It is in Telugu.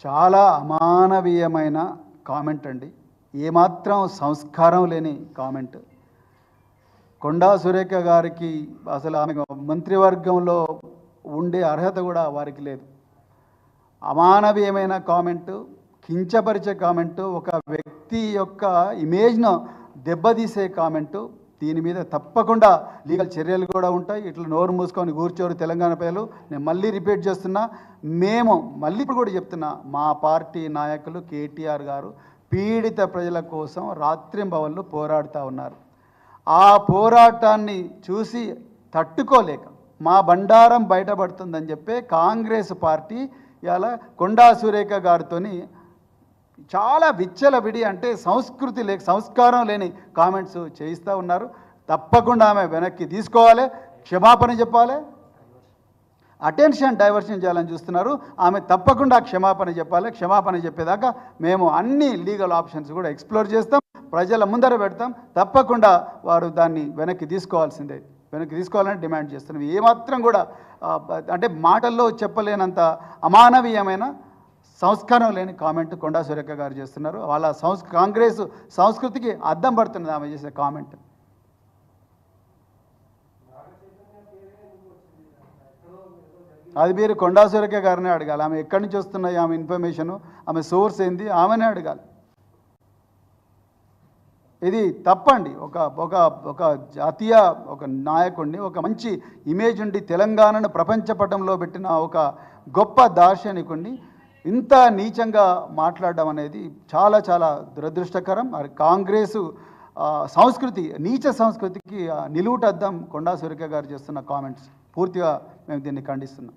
చాలా అమానవీయమైన కామెంట్ అండి. ఏమాత్రం సంస్కారం లేని కామెంట్. కొండా సురేఖ గారికి అసలు ఆమె మంత్రివర్గంలో ఉండే అర్హత కూడా వారికి లేదు. అమానవీయమైన కామెంటు, కించపరిచే కామెంటు, ఒక వ్యక్తి యొక్క ఇమేజ్ను దెబ్బతీసే కామెంటు. దీని మీద తప్పకుండా లీగల్ చర్యలు కూడా ఉంటాయి. ఇట్లా నోరు మూసుకొని కూర్చోరు తెలంగాణ ప్రజలు. నేను మళ్ళీ రిపీట్ చేస్తున్నా, మేము మళ్ళీ ఇప్పుడు కూడా చెప్తున్నా, మా పార్టీ నాయకులు కేటీఆర్ గారు పీడిత ప్రజల కోసం రాత్రింబవళ్ళు పోరాడుతూ ఉన్నారు. ఆ పోరాటాన్ని చూసి తట్టుకోలేక మా బండారం బయటపడుతుందని చెప్పి కాంగ్రెస్ పార్టీ ఇలా కొండా సురేఖ గారితోని చాలా విచ్చలవిడి, అంటే సంస్కారం లేని కామెంట్స్ చేయిస్తూ ఉన్నారు. తప్పకుండా ఆమె వెనక్కి తీసుకోవాలి, క్షమాపణ చెప్పాలి. అటెన్షన్ డైవర్షన్ చేయాలని చూస్తున్నారు. ఆమె తప్పకుండా క్షమాపణ చెప్పాలి. క్షమాపణ చెప్పేదాకా మేము అన్ని లీగల్ ఆప్షన్స్ కూడా ఎక్స్ప్లోర్ చేస్తాం, ప్రజల ముందర పెడతాం. తప్పకుండా వారు దాన్ని వెనక్కి తీసుకోవాల్సిందే, వెనక్కి తీసుకోవాలని డిమాండ్ చేస్తున్నాం. ఏమాత్రం కూడా అంటే మాటల్లో చెప్పలేనంత అమానవీయమైన, సంస్కారం లేని కామెంట్ కొండా సురేఖ గారు చేస్తున్నారు. వాళ్ళ కాంగ్రెస్ సంస్కృతికి అద్దం పడుతున్నది ఆమె చేసే కామెంట్. అది మీరు కొండా సురేఖ గారినే అడగాలి. ఆమె ఎక్కడి నుంచి వస్తున్నాయి, ఆమె ఇన్ఫర్మేషను, ఆమె సోర్స్ ఏంది, ఆమెనే అడగాలి. ఇది తప్పండి. ఒక జాతీయ ఒక నాయకుడిని, ఒక మంచి ఇమేజ్ ఉండి తెలంగాణను ప్రపంచ పటంలో పెట్టిన ఒక గొప్ప దార్శనికుడిని ఇంత నీచంగా మాట్లాడడం అనేది చాలా చాలా దురదృష్టకరం. కాంగ్రెసు సంస్కృతి, నీచ సంస్కృతికి నిలువుటద్దం కొండా సురేఖ గారు చేస్తున్న కామెంట్స్. పూర్తిగా మేము దీన్ని ఖండిస్తున్నాం.